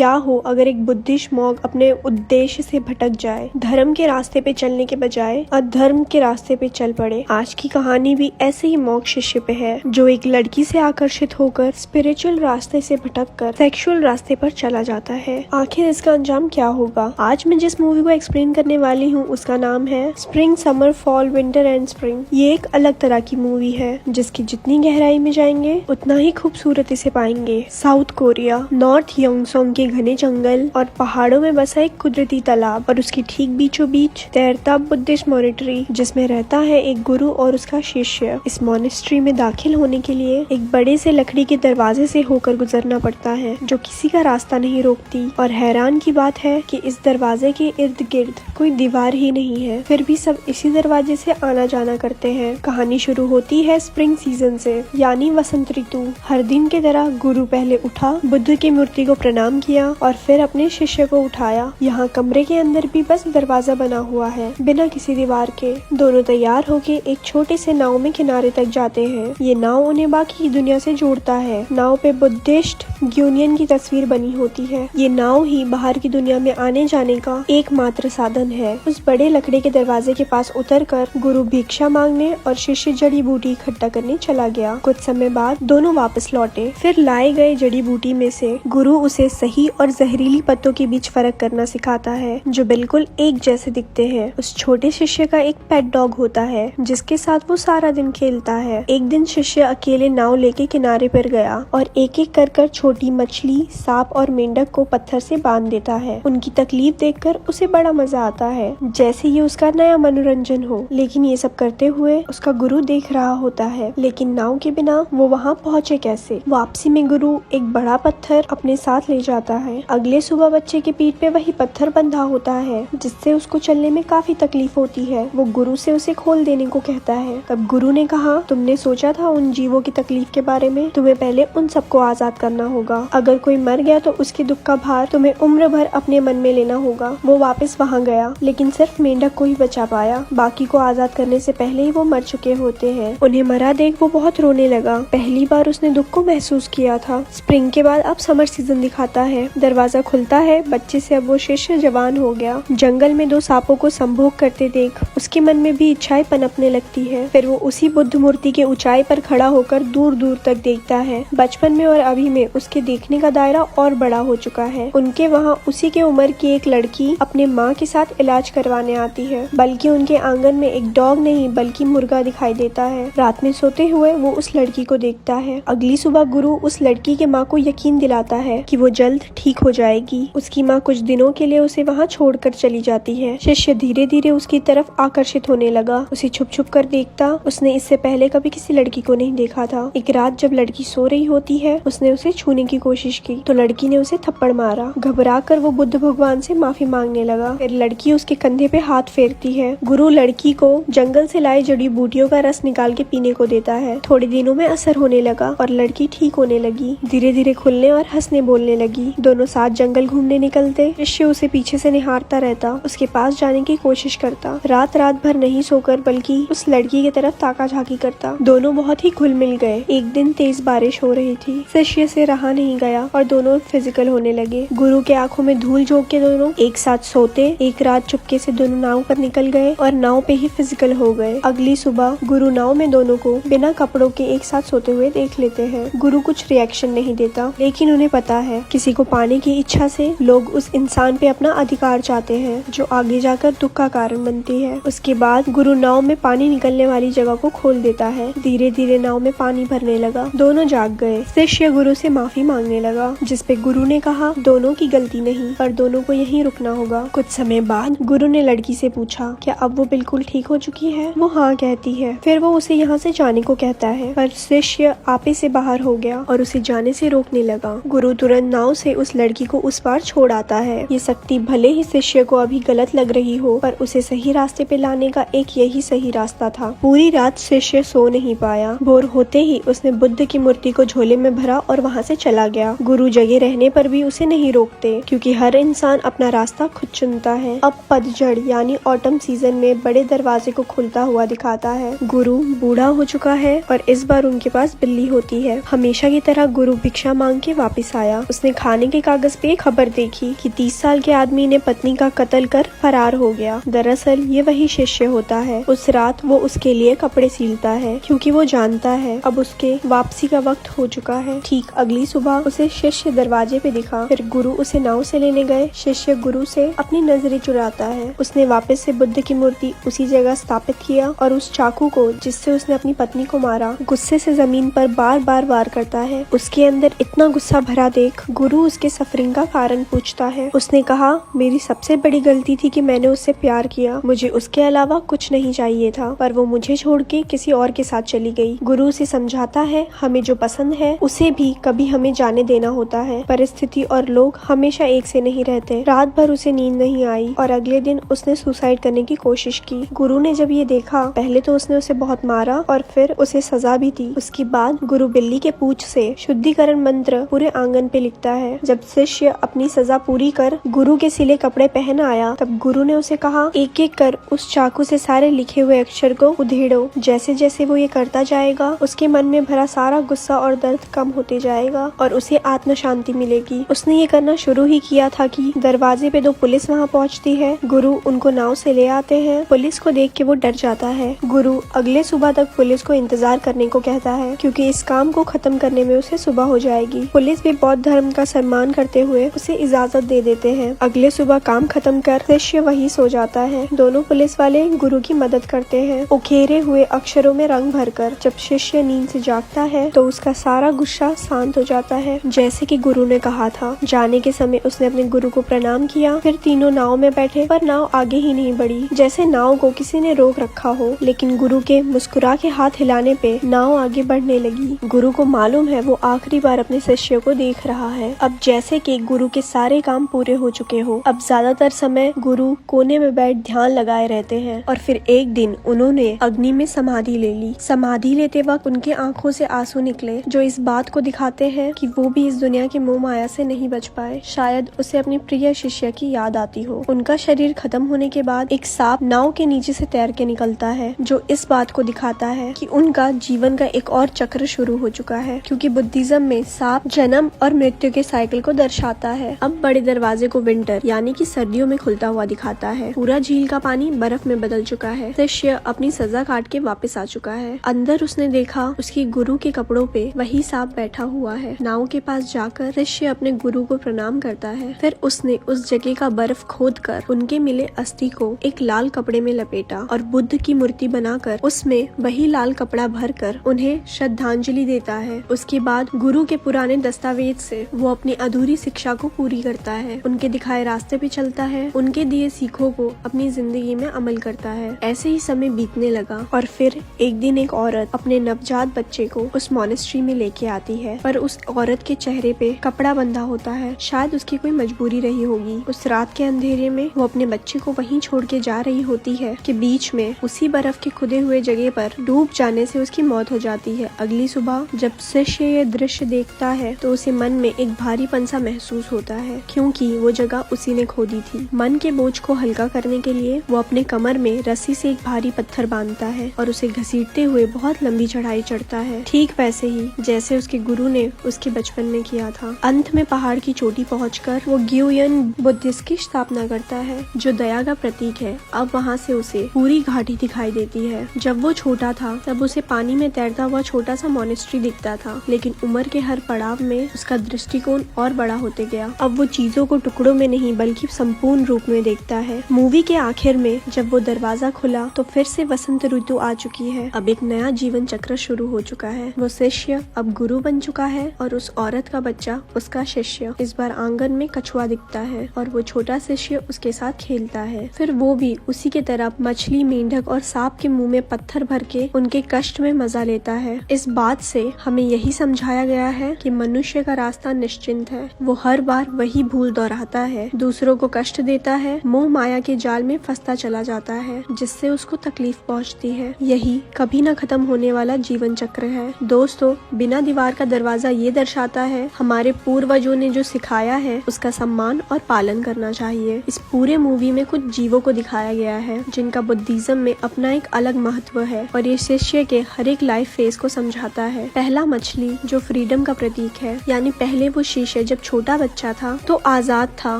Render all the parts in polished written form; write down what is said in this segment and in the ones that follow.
क्या हो अगर एक बुद्धिस्ट मॉन्क अपने उद्देश्य से भटक जाए, धर्म के रास्ते पे चलने के बजाय अधर्म के रास्ते पे चल पड़े। आज की कहानी भी ऐसे ही मॉन्क शिष्य पे है जो एक लड़की से आकर्षित होकर स्पिरिचुअल रास्ते से भटककर सेक्सुअल रास्ते पर चला जाता है। आखिर इसका अंजाम क्या होगा? आज मैं जिस मूवी को एक्सप्लेन करने वाली हूँ उसका नाम है spring summer fall winter and spring. ये एक अलग तरह की मूवी है जिसकी जितनी गहराई में जाएंगे उतना ही खूबसूरती से पाएंगे। साउथ कोरिया नॉर्थ योंगसोंग के घने जंगल और पहाड़ों में बसा एक कुदरती तालाब और उसकी ठीक बीचों बीच तैरता बुद्धिस्ट मॉनेस्ट्री जिसमें रहता है एक गुरु और उसका शिष्य। इस मॉनेस्ट्री में दाखिल होने के लिए एक बड़े से लकड़ी के दरवाजे से होकर गुजरना पड़ता है जो किसी का रास्ता नहीं रोकती। और हैरान की बात है कि इस दरवाजे के इर्द गिर्द कोई दीवार ही नहीं है, फिर भी सब इसी दरवाजे से आना जाना करते हैं। कहानी शुरू होती है स्प्रिंग सीजन से, यानी वसंत ऋतु। हर दिन की तरह गुरु पहले उठा, बुद्ध की मूर्ति को प्रणाम किया और फिर अपने शिष्य को उठाया। यहाँ कमरे के अंदर भी बस दरवाजा बना हुआ है बिना किसी दीवार के। दोनों तैयार होके एक छोटे से नाव में किनारे तक जाते हैं। ये नाव उन्हें बाकी की दुनिया से जोड़ता है। नाव पे बुद्धिस्ट यूनियन की तस्वीर बनी होती है। ये नाव ही बाहर की दुनिया में आने जाने का एकमात्र साधन है। उस बड़े लकड़ी के दरवाजे के पास उतरकर गुरु भिक्षा मांगने और शिष्य जड़ी बूटी इकट्ठा करने चला गया। कुछ समय बाद दोनों वापस लौटे। फिर लाए गए जड़ी बूटी में से गुरु उसे सही और जहरीली पत्तों के बीच फर्क करना सिखाता है जो बिल्कुल एक जैसे दिखते हैं। उस छोटे शिष्य का एक पेट डॉग होता है जिसके साथ वो सारा दिन खेलता है। एक दिन शिष्य अकेले नाव लेके किनारे पर गया और एक एक कर छोटी मछली, सांप और मेंढक को पत्थर से बांध देता है। उनकी तकलीफ देखकर उसे बड़ा मजा आता है, जैसे ये उसका नया मनोरंजन हो। लेकिन ये सब करते हुए उसका गुरु देख रहा होता है। लेकिन नाव के बिना वो वहाँ पहुँचे कैसे? वापसी में गुरु एक बड़ा पत्थर अपने साथ ले जाता है। अगले सुबह बच्चे की पीठ पे वही पत्थर बंधा होता है जिससे उसको चलने में काफी तकलीफ होती है। वो गुरु से उसे खोल देने को कहता है। तब गुरु ने कहा, तुमने सोचा था उन जीवों की तकलीफ के बारे में? तुम्हें पहले उन सबको आजाद करना होगा। अगर कोई मर गया तो उसके दुख का भार तुम्हें उम्र भर अपने मन में लेना होगा। वो वापस वहाँ गया लेकिन सिर्फ मेंढक को ही बचा पाया। बाकी को आजाद करने से पहले ही वो मर चुके होते हैं। उन्हें मरा देख वो बहुत रोने लगा। पहली बार उसने दुख को महसूस किया था। स्प्रिंग के बाद अब समर सीजन दिखाता है। दरवाजा खुलता है। बच्चे से अब वो शिष्य जवान हो गया। जंगल में दो सांपों को संभोग करते देख उसके मन में भी इच्छाएं पनपने लगती है। फिर वो उसी बुद्ध मूर्ति के ऊंचाई पर खड़ा होकर दूर दूर तक देखता है। बचपन में और अभी में उसके देखने का दायरा और बड़ा हो चुका है। उनके वहाँ उसी के उम्र की एक लड़की अपने माँ के साथ इलाज करवाने आती है, बल्कि उनके आंगन में एक डॉग नहीं बल्कि मुर्गा दिखाई देता है। रात में सोते हुए वो उस लड़की को देखता है। अगली सुबह गुरु उस लड़की के माँ को यकीन दिलाता है कि वो जल्द ठीक हो जाएगी। उसकी माँ कुछ दिनों के लिए उसे वहाँ छोड़कर चली जाती है। शिष्य धीरे धीरे उसकी तरफ आकर्षित होने लगा। उसे छुप छुप कर देखता। उसने इससे पहले कभी किसी लड़की को नहीं देखा था। एक रात जब लड़की सो रही होती है उसने उसे छूने की कोशिश की तो लड़की ने उसे थप्पड़ मारा। घबराकर वो बुद्ध भगवान से माफी मांगने लगा। फिर लड़की उसके कंधे पे हाथ फेरती है। गुरु लड़की को जंगल से लाए जड़ी बूटियों का रस निकाल के पीने को देता है। थोड़े दिनों में असर होने लगा और लड़की ठीक होने लगी। धीरे धीरे खुलने और हंसने बोलने लगी। दोनों साथ जंगल घूमने निकलते। शिष्य उसे पीछे से निहारता रहता, उसके पास जाने की कोशिश करता। रात भर नहीं सोकर बल्कि उस लड़की की तरफ ताका झाकी करता। दोनों बहुत ही घुल मिल गए। एक दिन तेज बारिश हो रही थी। शिष्य से रहा नहीं गया और दोनों फिजिकल होने लगे। गुरु के आंखों में धूल झोंक के दोनों एक साथ सोते। एक रात चुपके से दोनों नाव पर निकल गए और नाव पे ही फिजिकल हो गए। अगली सुबह गुरु नाव में दोनों को बिना कपड़ों के एक साथ सोते हुए देख लेते हैं। गुरु कुछ रिएक्शन नहीं देता, लेकिन उन्हें पता है किसी को पाने की इच्छा से लोग उस इंसान पे अपना अधिकार चाहते हैं जो आगे जाकर दुख का कारण बनती है। उसके बाद गुरु नाव में पानी निकलने वाली जगह को खोल देता है। धीरे धीरे नाव में पानी भरने लगा। दोनों जाग गए। शिष्य गुरु से माफी मांगने लगा, जिसपे गुरु ने कहा दोनों की गलती नहीं पर दोनों को यहीं रुकना होगा। कुछ समय बाद गुरु ने लड़की से पूछा, क्या अब वो बिल्कुल ठीक हो चुकी है? वो हाँ कहती है। फिर वो उसे यहाँ से जाने को कहता है पर शिष्य आपे से बाहर हो गया और उसे जाने से रोकने लगा। गुरु तुरंत नाव से उस लड़की को उस पार छोड़ आता है। ये शक्ति भले ही शिष्य को अभी गलत लग रही हो पर उसे सही रास्ते पे लाने का एक यही सही रास्ता था। पूरी रात शिष्य सो नहीं पाया। भोर होते ही उसने बुद्ध की मूर्ति को झोले में भरा और वहाँ से चला गया। गुरु जगे रहने पर भी उसे नहीं रोकते क्योंकि हर इंसान अपना रास्ता खुद चुनता है। अब पतझड़ यानी ऑटम सीजन में बड़े दरवाजे को खुलता हुआ दिखाता है। गुरु बूढ़ा हो चुका है और इस बार उनके पास बिल्ली होती है। हमेशा की तरह गुरु भिक्षा मांग के वापस आया। उसने खाने के कागज पे खबर देखी कि 30 साल के आदमी ने पत्नी का कत्ल कर फरार हो गया। दरअसल ये वही शिष्य होता है। उस रात वो उसके लिए कपड़े सीलता है क्योंकि वो जानता है अब उसके वापसी का वक्त हो चुका है। ठीक अगली सुबह उसे शिष्य दरवाजे पे दिखा। फिर गुरु उसे नाव से लेने गए। शिष्य गुरु से अपनी नजरें चुराता है। उसने वापस से बुद्ध की मूर्ति उसी जगह स्थापित किया और उस चाकू को जिससे उसने अपनी पत्नी को मारा गुस्से से जमीन पर बार बार वार करता है। उसके अंदर इतना गुस्सा भरा देख गुरु उसके सफरिंग का कारण पूछता है। उसने कहा, मेरी सबसे बड़ी गलती थी कि मैंने उससे प्यार किया, मुझे उसके अलावा कुछ नहीं चाहिए था, पर वो मुझे छोड़ के किसी और के साथ चली गई। गुरु उसे समझाता है हमें जो पसंद है उसे भी कभी हमें जाने देना होता है। परिस्थिति और लोग हमेशा एक से नहीं रहते। रात भर उसे नींद नहीं आई और अगले दिन उसने सुसाइड करने की कोशिश की। गुरु ने जब ये देखा पहले तो उसने उसे बहुत मारा और फिर उसे सजा भी दी। उसके बाद गुरु बिल्ली के पूंछ से शुद्धिकरण मंत्र पूरे आंगन पे लिखता है। जब शिष्य अपनी सजा पूरी कर गुरु के सिले कपड़े पहन आया तब गुरु ने उसे कहा, एक एक कर उस चाकू से सारे लिखे हुए अक्षर को उधेड़ो। जैसे जैसे वो ये करता जाएगा उसके मन में भरा सारा गुस्सा और दर्द कम होते जाएगा और उसे आत्म शांति मिलेगी। उसने ये करना शुरू ही किया था कि दरवाजे पे दो पुलिस वहाँ पहुँचती है। गुरु उनको नाव से ले आते हैं। पुलिस को देख के वो डर जाता है। गुरु अगले सुबह तक पुलिस को इंतजार करने को कहता है क्योंकि इस काम को खत्म करने में उसे सुबह हो जाएगी। पुलिस भी बौद्ध धर्म का सम्मान करते हुए उसे इजाजत दे देते हैं। अगले सुबह काम खत्म कर शिष्य वही सो जाता है। दोनों पुलिस वाले गुरु की मदद करते हैं उकेरे हुए अक्षरों में रंग भरकर। जब शिष्य नींद से जागता है तो उसका सारा गुस्सा शांत हो जाता है जैसे कि गुरु ने कहा था। जाने के समय उसने अपने गुरु को प्रणाम किया। फिर तीनों नाव में बैठे पर नाव आगे ही नहीं बढ़ी, जैसे नाव को किसी ने रोक रखा हो। लेकिन गुरु के मुस्कुरा के हाथ हिलाने पे नाव आगे बढ़ने लगी। गुरु को मालूम है वो आखिरी बार अपने शिष्य को देख रहा है। अब जैसे कि गुरु के सारे काम पूरे हो चुके हो, अब ज्यादातर समय गुरु कोने में बैठ ध्यान लगाए रहते हैं। और फिर एक दिन उन्होंने अग्नि में समाधि ले ली। समाधि लेते वक्त उनके आंखों से आंसू निकले जो इस बात को दिखाते हैं कि वो भी इस दुनिया की मोह माया से नहीं बच पाए। शायद उसे अपनी प्रिय शिष्य की याद आती हो। उनका शरीर खत्म होने के बाद एक सांप नाव के नीचे से तैर के निकलता है जो इस बात को दिखाता है कि उनका जीवन का एक और चक्र शुरू हो चुका है, क्योंकि बुद्धिज्म में सांप जन्म और मृत्यु के साइकिल को दर्शाता है। अब बड़े दरवाजे को विंटर यानी कि सर्दियों में खुलता हुआ दिखाता है। पूरा झील का पानी बर्फ में बदल चुका है। शिष्य अपनी सजा काट के वापस आ चुका है। अंदर उसने देखा उसकी गुरु के कपड़ों पे वही सांप बैठा हुआ है। नाव के पास जाकर शिष्य अपने गुरु को प्रणाम करता है। फिर उसने उस जगह का बर्फ खोद कर उनके मिले अस्थि को एक लाल कपड़े में लपेटा और बुद्ध की मूर्ति बनाकर उसमें वही लाल कपड़ा भरकर उन्हें श्रद्धांजलि देता है। उसके बाद गुरु के पुराने दस्तावेज से वो अपनी अधूरी शिक्षा को पूरी करता है। उनके दिखाए रास्ते पे चलता है। उनके दिए सीखों को अपनी जिंदगी में अमल करता है। ऐसे ही समय बीतने लगा और फिर एक दिन एक औरत अपने नवजात बच्चे को उस मॉनेस्ट्री में लेके आती है, पर उस औरत के चेहरे पे कपड़ा बंधा होता है। शायद उसकी कोई मजबूरी रही होगी। उस रात के अंधेरे में वो अपने बच्चे को वहीं छोड़ के जा रही होती है कि बीच में उसी बर्फ के खुदे हुए जगह पर डूब जाने से उसकी मौत हो जाती है। अगली सुबह जब शिष्य ये दृश्य देखता है तो उसे मन में एक भारीपन सा महसूस होता है, क्योंकि वो जगह उसी ने खोदी थी। मन के बोझ को हल्का करने के लिए वो अपने कमर में रस्सी से एक भारी पत्थर बांधता है और उसे घसीटते हुए बहुत लंबी चढ़ाई चढ़ता है, ठीक वैसे ही जैसे उसके गुरु ने उसके बचपन में किया था। अंत में पहाड़ की चोटी पहुंचकर वो ग्युयन बुद्धिस्ट की स्थापना करता है जो दया का प्रतीक है। अब वहाँ से उसे पूरी घाटी दिखाई देती है। जब वो छोटा था तब उसे पानी में तैरता हुआ छोटा सा मॉनेस्ट्री दिखता था, लेकिन उम्र के हर पड़ाव में उसका दृष्टिकोण और बड़ा होते गया। अब वो चीजों को टुकड़ों में नहीं बल्कि संपूर्ण रूप में देखता है। मूवी के आखिर में जब वो दरवाजा खुला तो फिर से वसंत ऋतु आ चुकी है। अब एक नया जीवन चक्र शुरू हो चुका है। वो शिष्य अब गुरु बन चुका है और उस औरत का बच्चा उसका शिष्य। इस बार आंगन में कछुआ दिखता है और वो छोटा शिष्य उसके साथ खेलता है। फिर वो भी उसी के तरह मछली, मेंढक और सांप के मुंह में पत्थर भर के उनके कष्ट में मजा लेता है। इस बात से हमें यही समझाया गया है कि मनुष्य का रास्ता निश्चिंत है। वो हर बार वही भूल दोहराता है, दूसरों को कष्ट देता है, मोह माया के जाल में फंसता चला जाता है, जिससे उसको तकलीफ पहुंचती है। यही कभी न खत्म होने वाला जीवन चक्र है। दोस्तों, बिना दीवार का दरवाजा ये दर्शाता है हमारे पूर्वजों ने जो सिखाया है उसका सम्मान और पालन करना चाहिए। इस पूरे मूवी में कुछ जीवों को दिखाया गया है जिनका बुद्धिज्म में अपना एक अलग महत्व है और ये शिष्य के हर एक लाइफ फेज को समझाता है। पहला मछली जो फ्रीडम का प्रतीक है, यानी पहले वो शिष्य शिष्य जब छोटा बच्चा था तो आजाद था,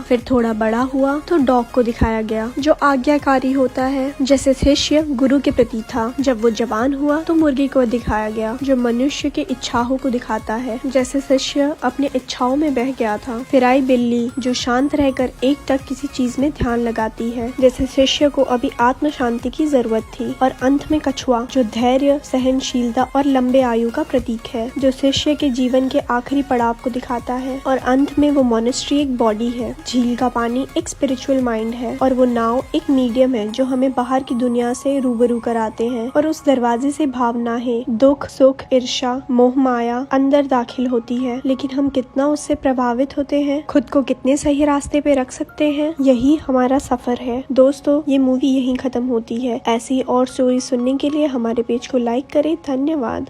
फिर थोड़ा बड़ा हुआ तो डॉग को दिखाया गया जो आज्ञाकारी होता है। जैसे शिष्य गुरु के प्रति था, जब वो जवान हुआ तो मुर्गी को दिखाया गया जो मनुष्य के इच्छाओं को दिखाता है। जैसे शिष्य अपने इच्छाओं में बह गया था, फिर आई बिल्ली जो शांत रहकर एक टक किसी चीज में ध्यान लगाती है। जैसे शिष्य को अभी आत्म शांति की जरूरत थी, और अंत में कछुआ जो धैर्य, सहनशीलता और लंबे आयु का प्रतीक है, जो शिष्य के जीवन के आखिरी पड़ाव को दिखाता है। और अंत में वो मोनेस्ट्री एक बॉडी है, झील का पानी एक स्पिरिचुअल माइंड है, और वो नाव एक मीडियम है जो हमें बाहर की दुनिया से रूबरू कराते हैं। और उस दरवाजे से भावनाएं, दुख, सुख, ईर्ष्या, मोह, माया अंदर दाखिल होती है, लेकिन हम कितना उससे प्रभावित होते हैं, खुद को कितने सही रास्ते पे रख सकते हैं, यही हमारा सफर है। दोस्तों, ये मूवी यहीं खत्म होती है। ऐसी और स्टोरी सुनने के लिए हमारे पेज को लाइक करें। धन्यवाद।